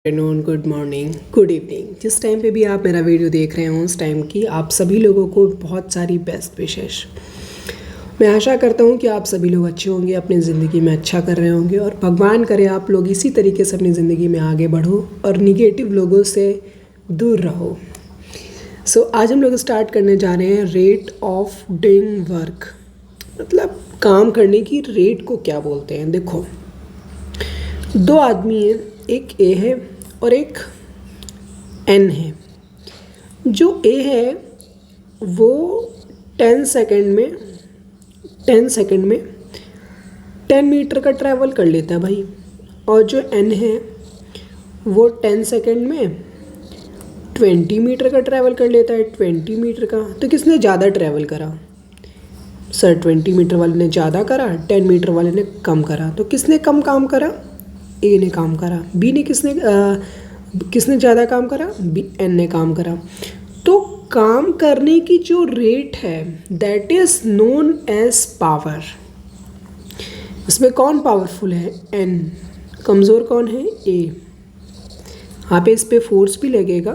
Afternoon, good morning, good evening. जिस time पे भी आप मेरा वीडियो देख रहे हो उस टाइम की आप सभी लोगों को बहुत सारी बेस्ट विशेष। मैं आशा करता हूँ कि आप सभी लोग अच्छे होंगे, अपनी ज़िंदगी में अच्छा कर रहे होंगे और भगवान करे आप लोग इसी तरीके से अपनी ज़िंदगी में आगे बढ़ो और निगेटिव लोगों से दूर रहो। आज हम लोग स्टार्ट करने जा रहे हैं रेट ऑफ डूइंग वर्क, मतलब काम करने की रेट को क्या बोलते हैं। देखो, दो आदमी हैं, एक ए है और एक एन है। जो ए है वो 10 सेकंड में 10 मीटर का ट्रैवल कर लेता है भाई, और जो एन है वो 10 सेकंड में 20 मीटर का ट्रैवल कर लेता है। 20 मीटर का तो किसने ज़्यादा ट्रैवल करा सर? 20 मीटर वाले ने ज़्यादा करा, 10 मीटर वाले ने कम करा। तो किसने कम काम करा? ए ने काम करा। बी ने किसने ज़्यादा काम करा? बी, एन ने काम करा। तो काम करने की जो रेट है that is known as power. इसमें कौन पावरफुल है? एन। कमज़ोर कौन है? ए। यहाँ पे इस पर फोर्स भी लगेगा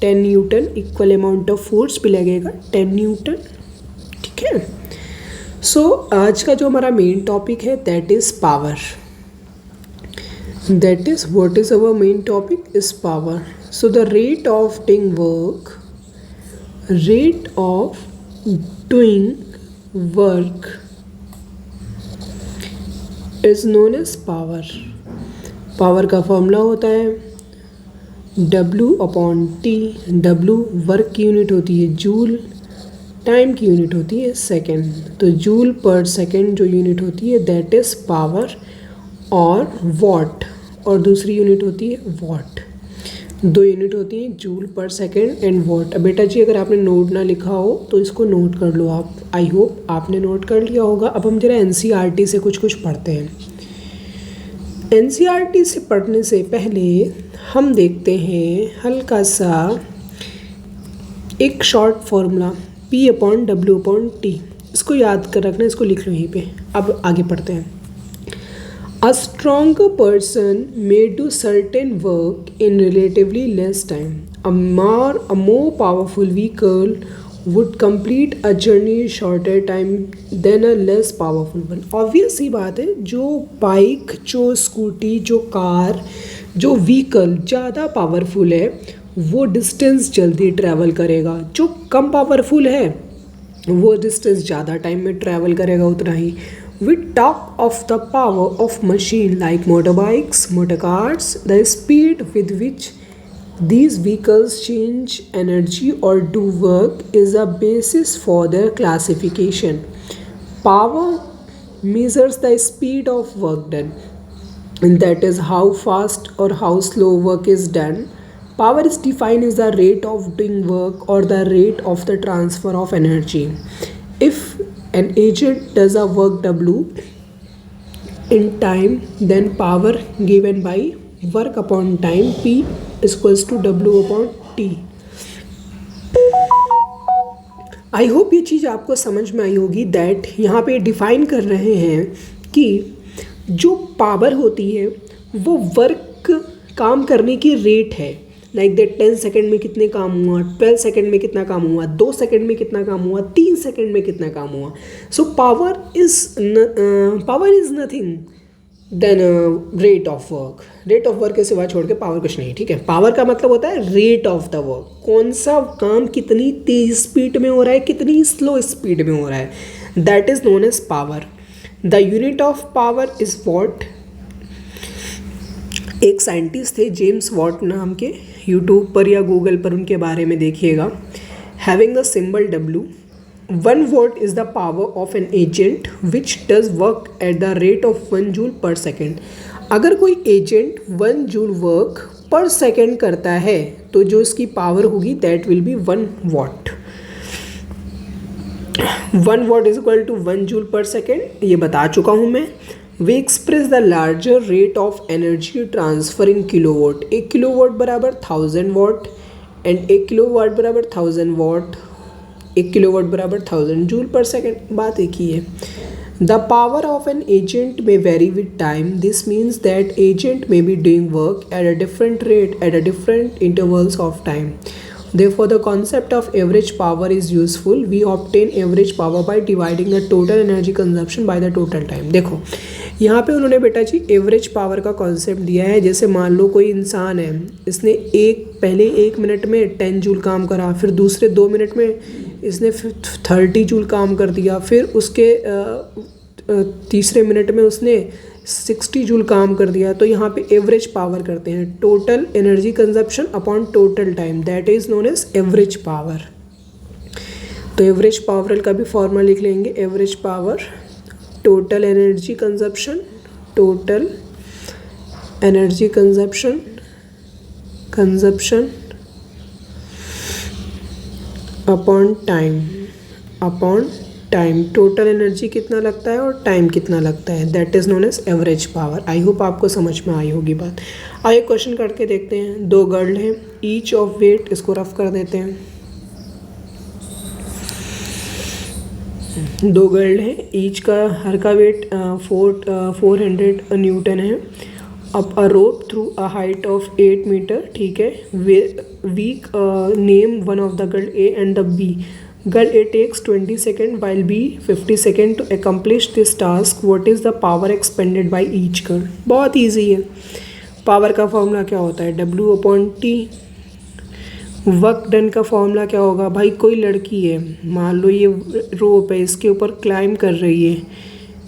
10 Newton, equal amount of force भी लगेगा 10 न्यूटन। ठीक है। आज का जो हमारा मेन टॉपिक है that is power. That is what is our main topic is power. So the rate of doing work is known as power. Power का फॉर्मूला होता है W/T। W वर्क की यूनिट होती है जूल, टाइम की unit होती है second. तो जूल पर सेकेंड जो यूनिट होती है दैट इज़ पावर, और वॉट और दूसरी यूनिट होती है वॉट। दो यूनिट होती हैं, joule per second and what. अब बेटा जी अगर आपने नोट ना लिखा हो तो इसको नोट कर लो आप। आई होप आपने नोट कर लिया होगा। अब हम जरा एनसीईआरटी से कुछ पढ़ते हैं। एनसीईआरटी से पढ़ने से पहले हम देखते हैं हल्का सा एक शॉर्ट फॉर्मूला P/W/T। इसको याद कर रखना, इसको लिख लो यहीं पे। अब आगे पढ़ते हैं। A stronger person may do certain work in relatively less time. A more powerful vehicle would complete a journey in shorter time than a less powerful one. Obvious सी बात है, जो बाइक, जो स्कूटी, जो कार, जो vehicle ज़्यादा powerful है वो distance जल्दी ट्रैवल करेगा। जो कम पावरफुल है वो डिस्टेंस ज़्यादा टाइम में ट्रैवल करेगा उतना ही। We talk of the power of machine like motorbikes, motor cars. The speed with which these vehicles change energy or do work is a basis for their classification. Power measures the speed of work done, and that is how fast or how slow work is done. Power is defined as the rate of doing work or the rate of the transfer of energy. If an agent does a work W in time, then power given by work upon time P is equals to W/T. I hope ये चीज़ आपको समझ में आई होगी। That यहाँ पे define कर रहे हैं कि जो पावर होती है वो वर्क काम करने की रेट है। लाइक दैट 10 सेकेंड में कितने काम हुआ, 12 सेकेंड में कितना काम हुआ, 2 सेकेंड में कितना काम हुआ, 3 सेकेंड में कितना काम हुआ। So power is nothing then rate of work. Rate of work के सिवा छोड़ के पावर कुछ नहीं। ठीक है। पावर का मतलब होता है रेट ऑफ द वर्क, कौन सा काम कितनी तेज स्पीड में हो रहा है, कितनी स्लो स्पीड में हो रहा है, that is known as power. The unit of power is watt. एक साइंटिस्ट थे जेम्स वॉट नाम के, यूट्यूब पर या गूगल पर उनके बारे में देखिएगा। Having the symbol W, 1 watt is the power of an agent which does work at the rate of 1 joule per second. अगर कोई agent 1 joule work per second करता है तो जो इसकी पावर होगी that will be 1 watt. 1 watt is equal to 1 joule per second, ये बता चुका हूँ मैं। We express the larger rate of energy transfer in kilowatt. 1 kilowatt बराबर 1000 वाट एंड 1 किलोवाट बराबर 1000 वाट, 1 किलोवाट बराबर 1000 जूल पर सेकेंड। बात एक ही है। The power of an agent may vary with time. This means that agent may be doing work at a different rate at a different intervals of time. Therefore, the concept of average power is useful. We obtain average power by dividing the total energy consumption by the total time. देखो यहाँ पे उन्होंने बेटा जी average power का concept दिया है। जैसे मान लो कोई इंसान है, इसने पहले 1 मिनट में 10 जूल काम करा, फिर दूसरे 2 मिनट में इसने 30 जूल काम कर दिया, फिर उसके तीसरे मिनट में उसने 60 जूल काम कर दिया। तो यहाँ पे एवरेज पावर करते हैं, total energy consumption upon total time, that is known as average power. तो एवरेज पावर का भी फॉर्मूला लिख लेंगे, average power total energy consumption, total energy consumption upon time, total energy कितना लगता है और टाइम कितना लगता है, that is known as average power. I hope आपको समझ में आई होगी बात। आइए क्वेश्चन करके देखते हैं। 2 गर्ल हैं, ईच ऑफ वेट, इसको रफ कर देते हैं। 2 गर्ल हैं, ईच का हर का वेट 400 न्यूटन है। अब a rope through a height of 8 metre, ठीक है। Weak name one of the girl A and the B. Girl A takes 20 seconds while B 50 seconds to accomplish this task. What is the power expended by each girl? बहुत easy है। Power का formula क्या होता है, W/T। Work done का formula क्या होगा, भाई कोई लड़की है, मान लो ये रोप है, इसके ऊपर क्लाइंब कर रही है,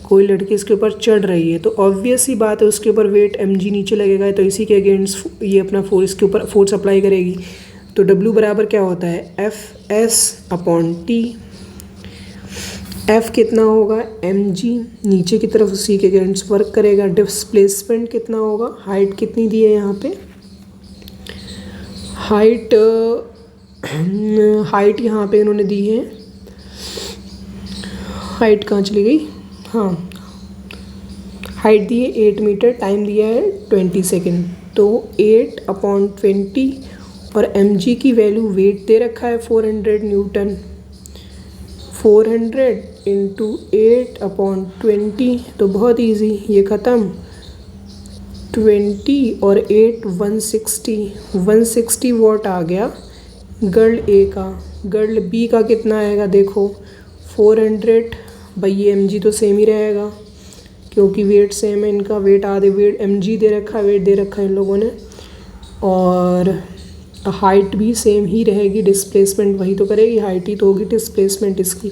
कोई लड़की इसके ऊपर चढ़ रही है, तो ऑब्वियस ही बात है उसके ऊपर वेट mg नीचे लगेगा, तो इसी के अगेंस्ट ये अपना फोर्स के ऊपर फोर्स अप्लाई करेगी। तो W बराबर क्या होता है, F/T। F कितना होगा, mg, नीचे की तरफ उसी के अगेंस्ट वर्क करेगा। डिस्प्लेसमेंट कितना होगा, हाइट कितनी दी है यहाँ पे, हाइट यहाँ पे इन्होंने दी है, हाइट कहाँ चली गई, हाँ हाइट दी है 8 मीटर, टाइम दिया है 20 सेकेंड। तो 8/20 और mg की वैल्यू वेट दे रखा है 400 न्यूटन, 400 इंटू 8/20, तो बहुत इजी, ये ख़त्म। 20 और 8 160 वॉट आ गया गर्ल ए का। गर्ल बी का कितना आएगा, देखो 400, भाई ये mg तो सेम ही रहेगा क्योंकि वेट सेम है इनका, वेट आधे, वेट mg दे रखा है, वेट दे रखा है इन लोगों ने, और हाइट भी सेम ही रहेगी, डिस्प्लेसमेंट वही तो करेगी, हाइट ही तो होगी डिस्प्लेसमेंट इसकी।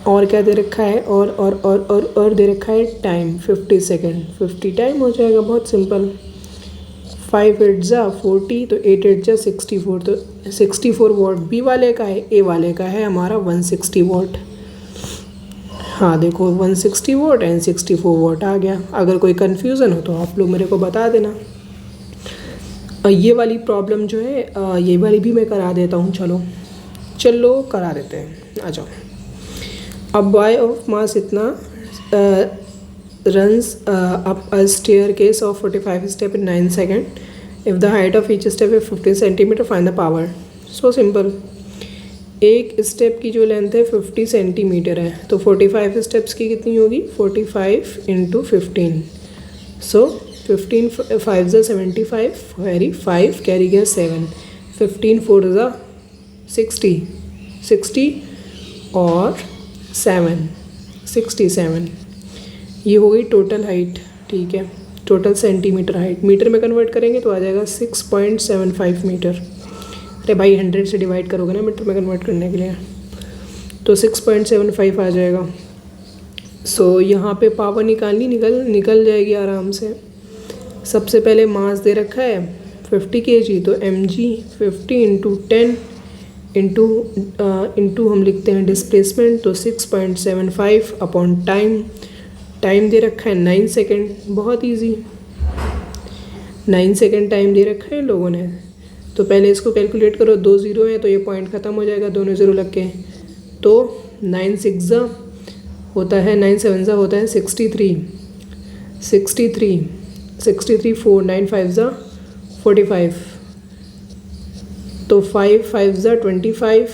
और क्या दे रखा है, और दे रखा है टाइम 50 सेकेंड, 50 टाइम हो जाएगा, बहुत सिंपल। 5 8 जा 40, तो 8 8 जा 64, तो 64 वॉट बी वाले का है, ए वाले का है हमारा 160 वॉट। हाँ देखो 160 वॉट एंड 64 वॉट आ गया। अगर कोई कन्फ्यूज़न हो तो आप लोग मेरे को बता देना। ये वाली प्रॉब्लम जो है, ये वाली भी मैं करा देता हूँ, चलो करा देते हैं, आ जाओ। अब बॉय ऑफ मास इतना runs up a staircase of 45 step in 9 second. If the height of each step है 15 centimetre, find the power. So simple, एक स्टेप की जो लेंथ है 50 सेंटीमीटर है, तो 45 स्टेप्स की कितनी होगी, 45 इंटू 15। सो 15 5 ज़ा 75, वेरी 5 कैरी गया 7, 15 4 ज़ा 60 और 7 67, ये हो गई टोटल हाइट, ठीक है। टोटल सेंटीमीटर हाइट मीटर में कन्वर्ट करेंगे तो आ जाएगा 6.75 मीटर। अरे भाई 100 से डिवाइड करोगे ना मीटर में कन्वर्ट करने के लिए, तो 6.75 आ जाएगा। सो यहाँ पे पावर निकालनी, निकल जाएगी आराम से। सबसे पहले मास दे रखा है 50 kg, तो mg 50 इंटू 10 इंटू हम लिखते हैं डिस्प्लेसमेंट, तो 6.75 अपॉन टाइम दे रखा है 9 सेकेंड, बहुत इजी, 9 सेकेंड टाइम दे रखा है लोगों ने। तो पहले इसको कैलकुलेट करो, 2 ज़ीरो है तो ये पॉइंट ख़त्म हो जाएगा, दोनों ज़ीरो लग के, तो 9 6 ज़ा होता है, 9 7 ज़ा होता है 63 4 9 5 ज़ा 45, तो 5 5 ज़ा 25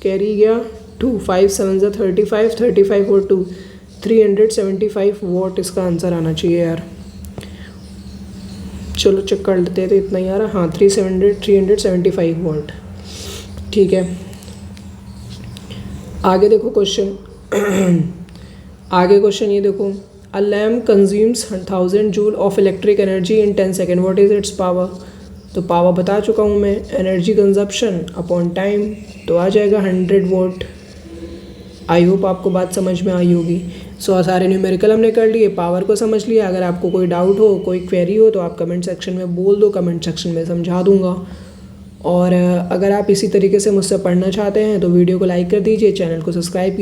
कैरी गया 2, 5 7 ज़ा 35 और 2 375 वॉट इसका आंसर आना चाहिए यार। चलो चेक कर लेते हैं, तो इतना ही आ रहा। हाँ 375 वॉट, ठीक है। आगे देखो क्वेश्चन आगे क्वेश्चन ये देखो, अ lamp consumes 1000 joule of electric energy in 10 second, what is it's power. तो पावर बता चुका हूँ मैं, एनर्जी कंजप्शन अपॉन टाइम, तो आ जाएगा 100 वॉट। आई होप आपको बात समझ में आई होगी। सो सारे न्यूमेरिकल हमने कर लिए, पावर को समझ लिया। अगर आपको कोई डाउट हो, कोई क्वेरी हो, तो आप कमेंट सेक्शन में बोल दो, कमेंट सेक्शन में समझा दूंगा। और अगर आप इसी तरीके से मुझसे पढ़ना चाहते हैं तो वीडियो को लाइक कर दीजिए, चैनल को सब्सक्राइब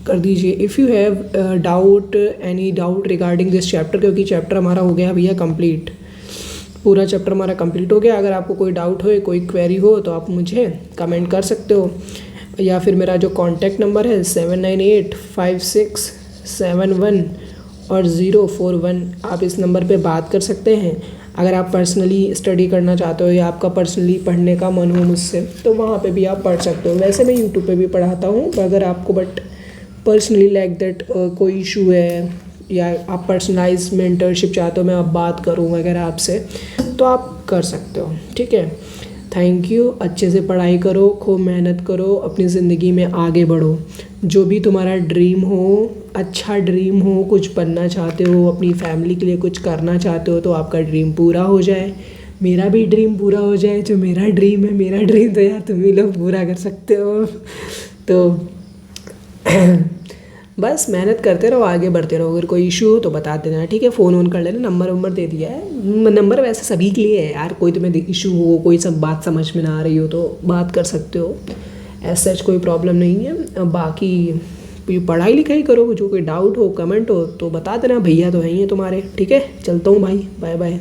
कर दीजिए। If you have doubt, any doubt regarding this chapter, क्योंकि चैप्टर हमारा हो गया भैया कंप्लीट, पूरा चैप्टर हमारा कंप्लीट हो गया। अगर आपको कोई डाउट हो, कोई क्वेरी हो, तो आप मुझे कमेंट कर सकते हो, या फिर मेरा जो कॉन्टैक्ट नंबर है 798567 और 041, आप इस नंबर पे बात कर सकते हैं। अगर आप पर्सनली स्टडी करना चाहते हो या आपका पर्सनली पढ़ने का मन हो मुझसे, तो वहाँ पे भी आप पढ़ सकते हो। वैसे मैं यूट्यूब पे भी पढ़ाता हूँ, अगर आपको बट पर्सनली लाइक दैट कोई इशू है या आप पर्सनलाइज मेंटरशिप चाहते हो, मैं अब बात करूँ वगैरह आपसे, तो आप कर सकते हो, ठीक है। Thank you. अच्छे से पढ़ाई करो, खूब मेहनत करो, अपनी ज़िंदगी में आगे बढ़ो। जो भी तुम्हारा ड्रीम हो, अच्छा ड्रीम हो, कुछ बनना चाहते हो, अपनी फैमिली के लिए कुछ करना चाहते हो, तो आपका ड्रीम पूरा हो जाए, मेरा भी ड्रीम पूरा हो जाए। जो मेरा ड्रीम है, मेरा ड्रीम तो यार तुम ही लोग पूरा कर सकते हो। तो बस मेहनत करते रहो, आगे बढ़ते रहो। अगर कोई इशू हो तो बता देना, ठीक है। फ़ोन ऑन कर लेना, नंबर दे दिया है। नंबर वैसे सभी के लिए है यार, कोई तुम्हें इशू हो, कोई सब बात समझ में ना आ रही हो तो बात कर सकते हो, ऐसा कोई प्रॉब्लम नहीं है। बाकी पढ़ाई लिखाई करो, जो कोई डाउट हो, कमेंट हो तो बता देना, भैया तो हैं ही तुम्हारे, ठीक है। चलता हूँ भाई, बाय बाय।